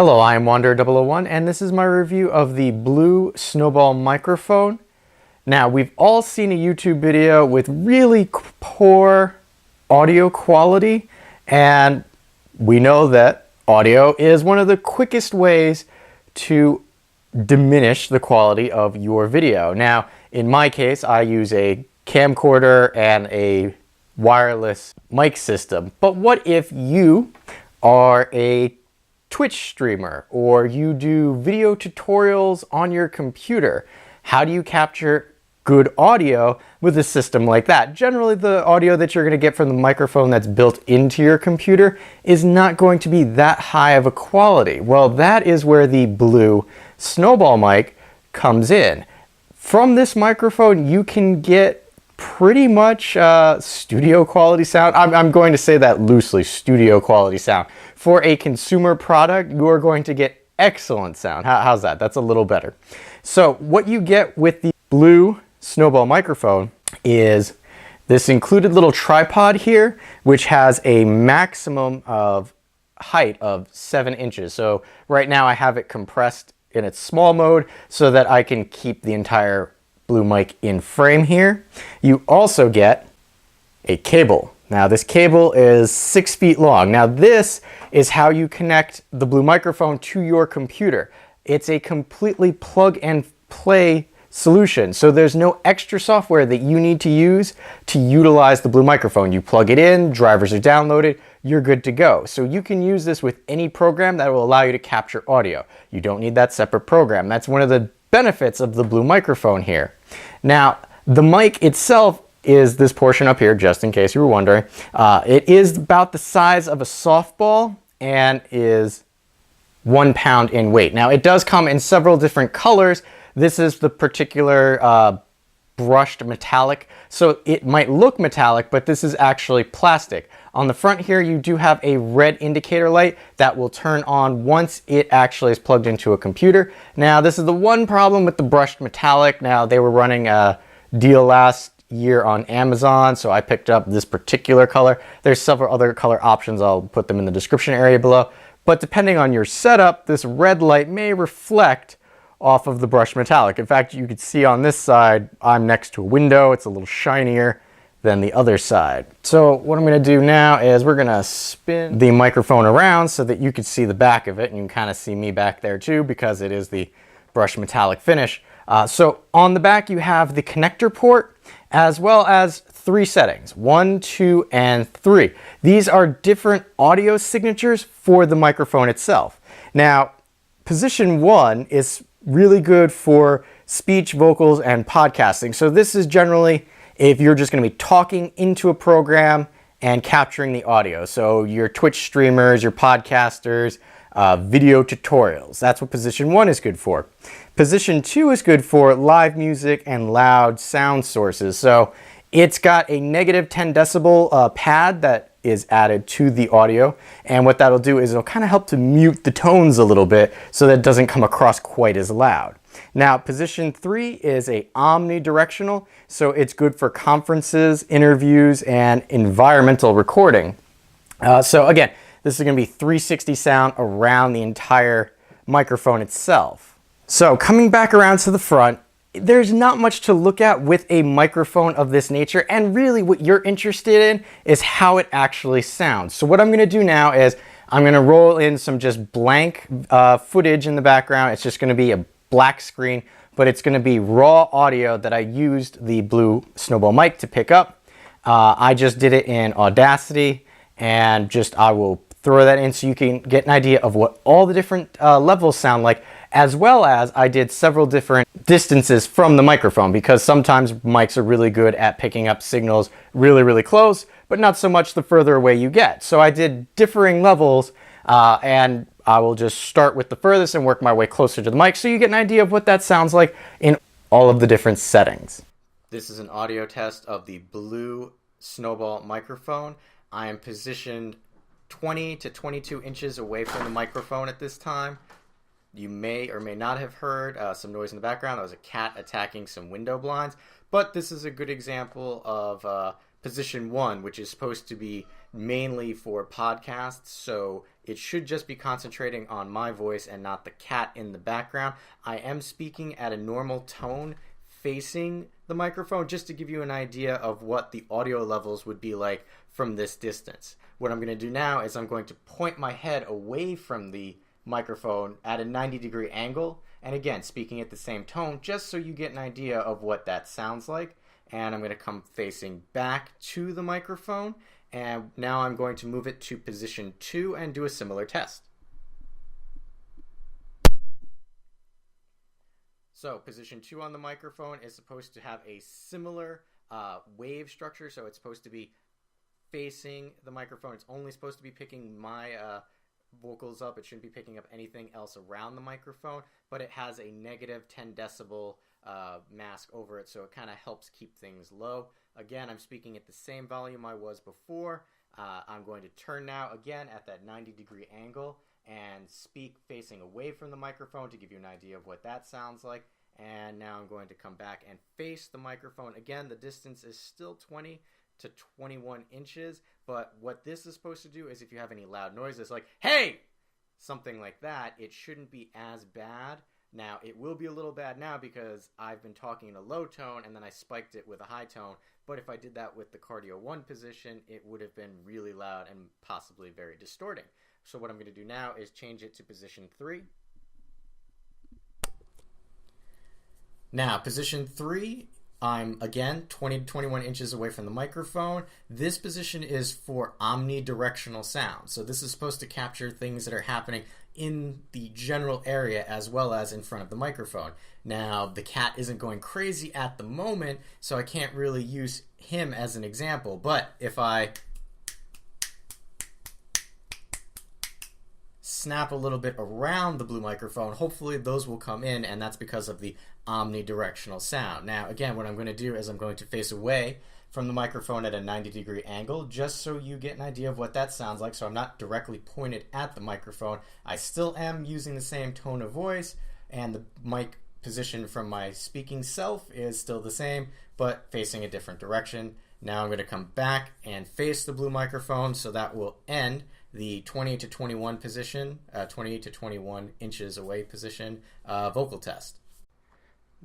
Hello, I am Wanderer001 and this is my review of the Blue Snowball microphone. Now, we've all seen a YouTube video with really poor audio quality, and we know that audio is one of the quickest ways to diminish the quality of your video. Now, in my case, I use a camcorder and a wireless mic system. But what if you are a Twitch streamer or you do video tutorials on your computer? How do you capture good audio with a system like that? Generally, the audio that you're going to get from the microphone that's built into your computer is not going to be that high of a quality. Well, that is where the Blue Snowball mic comes in. From this microphone, you can get pretty much studio quality sound. I'm going to say that loosely, studio quality sound. For a consumer product, you are going to get excellent sound. How's that? That's a little better. So what you get with the Blue Snowball microphone is this included little tripod here, which has a maximum of height of 7 inches. So right now I have it compressed in its small mode so that I can keep the entire Blue mic in frame here. You also get a cable. Now this cable is 6 feet long. Now this is how you connect the Blue microphone to your computer. It's a completely plug and play solution. So there's no extra software that you need to use to utilize the Blue microphone. You plug it in, drivers are downloaded, you're good to go. So you can use this with any program that will allow you to capture audio. You don't need that separate program. That's one of the benefits of the Blue microphone here. Now, the mic itself is this portion up here, just in case you were wondering. It is about the size of a softball and is 1 pound in weight. Now, it does come in several different colors. This is the particular brushed metallic, so it might look metallic, but this is actually plastic. On the front here, you do have a red indicator light that will turn on once it actually is plugged into a computer. Now, this is the one problem with the brushed metallic. Now, they were running a deal last year on Amazon, so I picked up this particular color. There's several other color options. I'll put them in the description area below. But depending on your setup, this red light may reflect off of the brushed metallic. In fact, you can see on this side, I'm next to a window. It's a little shinier than the other side. So what I'm going to do now is we're going to spin the microphone around so that you can see the back of it, and you can kind of see me back there too because it is the brushed metallic finish. So on the back you have the connector port as well as 3 settings, 1, 2, and 3. These are different audio signatures for the microphone itself. Now, position 1 is really good for speech, vocals, and podcasting. So this is generally if you're just going to be talking into a program and capturing the audio. So your Twitch streamers, your podcasters, video tutorials. That's what position 1 is good for. Position 2 is good for live music and loud sound sources. So it's got a negative 10 decibel pad that is added to the audio, and what that'll do is it'll kind of help to mute the tones a little bit so that it doesn't come across quite as loud. Now, position 3 is a omnidirectional, so it's good for conferences, interviews, and environmental recording. So again, this is going to be 360 sound around the entire microphone itself. So coming back around to the front, there's not much to look at with a microphone of this nature, and really what you're interested in is how it actually sounds. So what I'm going to do now is I'm going to roll in some just blank footage in the background. It's just going to be a black screen, but it's going to be raw audio that I used the Blue Snowball mic to pick up. I just did it in Audacity, and I will throw that in so you can get an idea of what all the different levels sound like, as well as I did several different distances from the microphone, because sometimes mics are really good at picking up signals really, really close, but not so much the further away you get. So I did differing levels, and I will just start with the furthest and work my way closer to the mic so you get an idea of what that sounds like in all of the different settings. This is an audio test of the Blue Snowball microphone. I am positioned 20 to 22 inches away from the microphone at this time. You may or may not have heard some noise in the background. That was a cat attacking some window blinds. But this is a good example of position 1, which is supposed to be mainly for podcasts, so it should just be concentrating on my voice and not the cat in the background. I am speaking at a normal tone facing the microphone just to give you an idea of what the audio levels would be like from this distance. What I'm going to do now is I'm going to point my head away from the microphone at a 90-degree angle, and again speaking at the same tone just so you get an idea of what that sounds like. And I'm going to come facing back to the microphone, and now I'm going to move it to position 2 and do a similar test. So position 2 on the microphone is supposed to have a similar wave structure, so it's supposed to be facing the microphone. It's only supposed to be picking my vocals up. It shouldn't be picking up anything else around the microphone, but it has a negative 10 decibel mask over it, so it kind of helps keep things low. Again, I'm speaking at the same volume I was before. I'm going to turn now again at that 90-degree angle and speak facing away from the microphone to give you an idea of what that sounds like. And now I'm going to come back and face the microphone. Again, the distance is still 20 to 21 inches, but what this is supposed to do is if you have any loud noises like, hey, something like that, it shouldn't be as bad. Now, it will be a little bad now because I've been talking in a low tone and then I spiked it with a high tone, but if I did that with the Cardio 1 position, it would have been really loud and possibly very distorting. So what I'm going to do now is change it to position 3. Now, position 3, I'm again 20 to 21 inches away from the microphone. This position is for omnidirectional sound. So this is supposed to capture things that are happening in the general area as well as in front of the microphone. Now, the cat isn't going crazy at the moment, so I can't really use him as an example. But if I snap a little bit around the blue microphone, hopefully those will come in, and that's because of the omnidirectional sound. Now, again, what I'm going to do is I'm going to face away from the microphone at a 90-degree angle just so you get an idea of what that sounds like. So I'm not directly pointed at the microphone. I still am using the same tone of voice, and the mic position from my speaking self is still the same, but facing a different direction. Now I'm going to come back and face the blue microphone, so that will end the 20 to 21 position, 20 to 21 inches away position vocal test.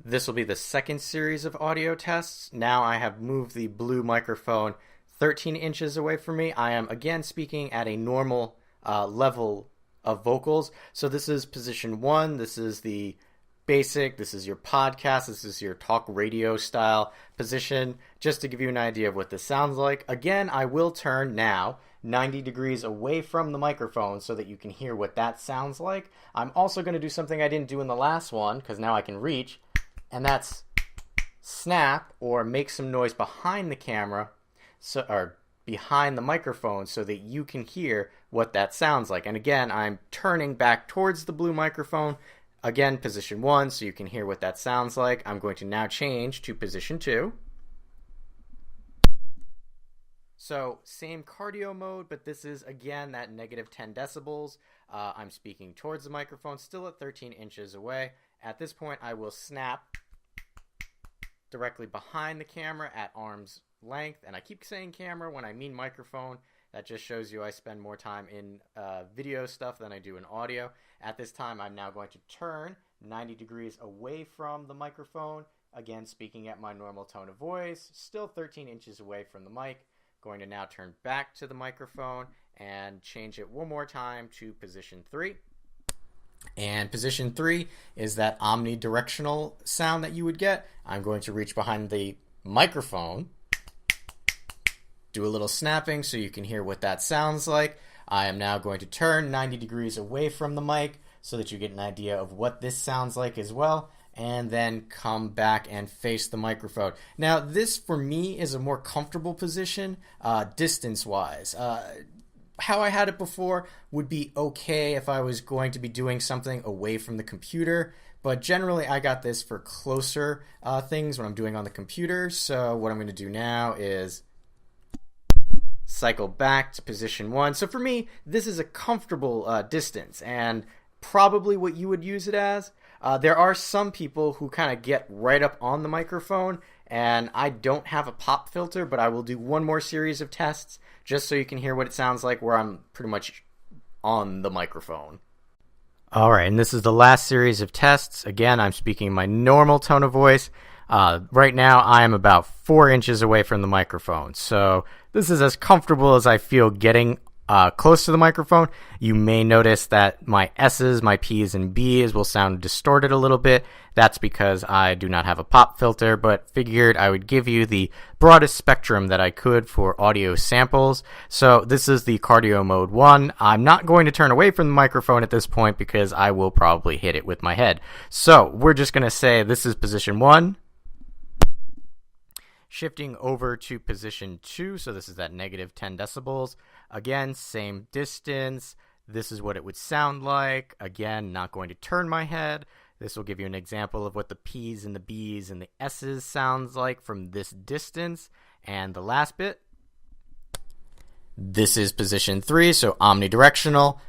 This will be the second series of audio tests. Now I have moved the blue microphone 13 inches away from me. I am again speaking at a normal level of vocals. So this is position 1. This is the basic. This is your podcast. This is your talk radio style position, just to give you an idea of what this sounds like. Again, I will turn now 90 degrees away from the microphone so that you can hear what that sounds like. I'm also going to do something I didn't do in the last one because now I can reach, and that's snap or make some noise behind the camera, or behind the microphone, so that you can hear what that sounds like. And again, I'm turning back towards the blue microphone. Again, position 1, so you can hear what that sounds like. I'm going to now change to position 2. So same cardio mode, but this is again that negative 10 decibels. I'm speaking towards the microphone, still at 13 inches away. At this point, I will snap directly behind the camera at arm's length. And I keep saying camera when I mean microphone. That just shows you I spend more time in video stuff than I do in audio. At this time, I'm now going to turn 90 degrees away from the microphone. Again, speaking at my normal tone of voice, still 13 inches away from the mic. Going to now turn back to the microphone and change it one more time to position 3. And position 3 is that omnidirectional sound that you would get. I'm going to reach behind the microphone, do a little snapping so you can hear what that sounds like. I am now going to turn 90 degrees away from the mic so that you get an idea of what this sounds like as well, and then come back and face the microphone. Now, this for me is a more comfortable position distance-wise. How I had it before would be okay if I was going to be doing something away from the computer, but generally I got this for closer things when I'm doing on the computer. So what I'm going to do now is cycle back to position 1. So for me, this is a comfortable distance, and probably what you would use it as. There are some people who kind of get right up on the microphone, and I don't have a pop filter, but I will do one more series of tests just so you can hear what it sounds like where I'm pretty much on the microphone. Alright, and this is the last series of tests. Again, I'm speaking my normal tone of voice. Right now, I am about 4 inches away from the microphone, so this is as comfortable as I feel getting close to the microphone. You may notice that my S's, my P's, and B's will sound distorted a little bit. That's because I do not have a pop filter, but figured I would give you the broadest spectrum that I could for audio samples. So this is the cardio mode 1. I'm not going to turn away from the microphone at this point because I will probably hit it with my head. So we're just going to say this is position 1. Shifting over to position 2, so this is at negative 10 decibels. Again, same distance. This is what it would sound like. Again, not going to turn my head. This will give you an example of what the P's and the B's and the S's sounds like from this distance. And the last bit, this is position 3, so omnidirectional.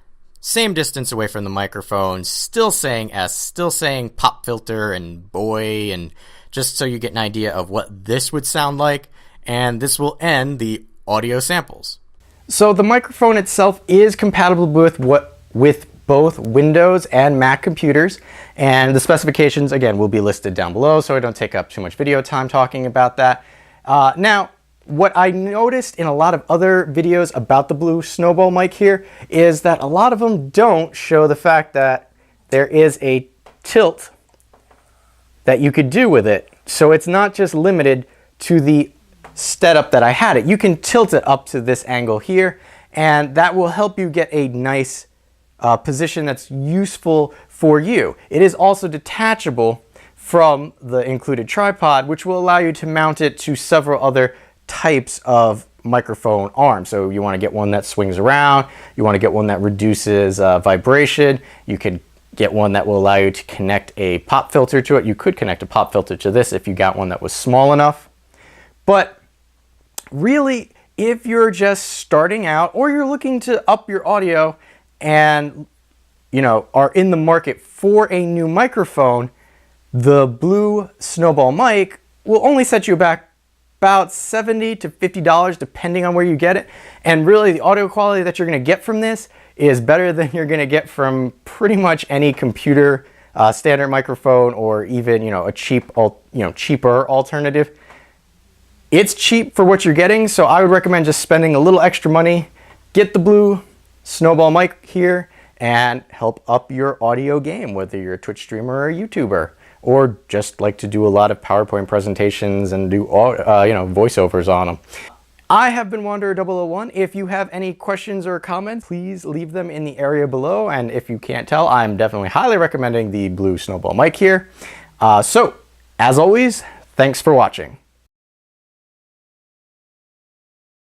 Same distance away from the microphone, still saying S, still saying pop filter and boy, and just so you get an idea of what this would sound like. And this will end the audio samples. So the microphone itself is compatible with both Windows and Mac computers, and the specifications again will be listed down below, so I don't take up too much video time talking about that. Now, what I noticed in a lot of other videos about the Blue Snowball mic here is that a lot of them don't show the fact that there is a tilt that you could do with it. So it's not just limited to the setup that I had it. You can tilt it up to this angle here, and that will help you get a nice position that's useful for you. It is also detachable from the included tripod, which will allow you to mount it to several other types of microphone arms. So you want to get one that swings around, you want to get one that reduces vibration, you could get one that will allow you to connect a pop filter to it. You could connect a pop filter to this if you got one that was small enough. But really, if you're just starting out or you're looking to up your audio and are in the market for a new microphone, the Blue Snowball mic will only set you back about $70 to $50 depending on where you get it. And really the audio quality that you're going to get from this is better than you're going to get from pretty much any computer standard microphone, or even a cheaper alternative. It's cheap for what you're getting, so I would recommend just spending a little extra money, get the Blue Snowball mic here, and help up your audio game, whether you're a Twitch streamer or a YouTuber, or just like to do a lot of PowerPoint presentations and do voiceovers on them. I have been Wanderer001. If you have any questions or comments, please leave them in the area below. And if you can't tell, I'm definitely highly recommending the Blue Snowball mic here. So, as always, thanks for watching.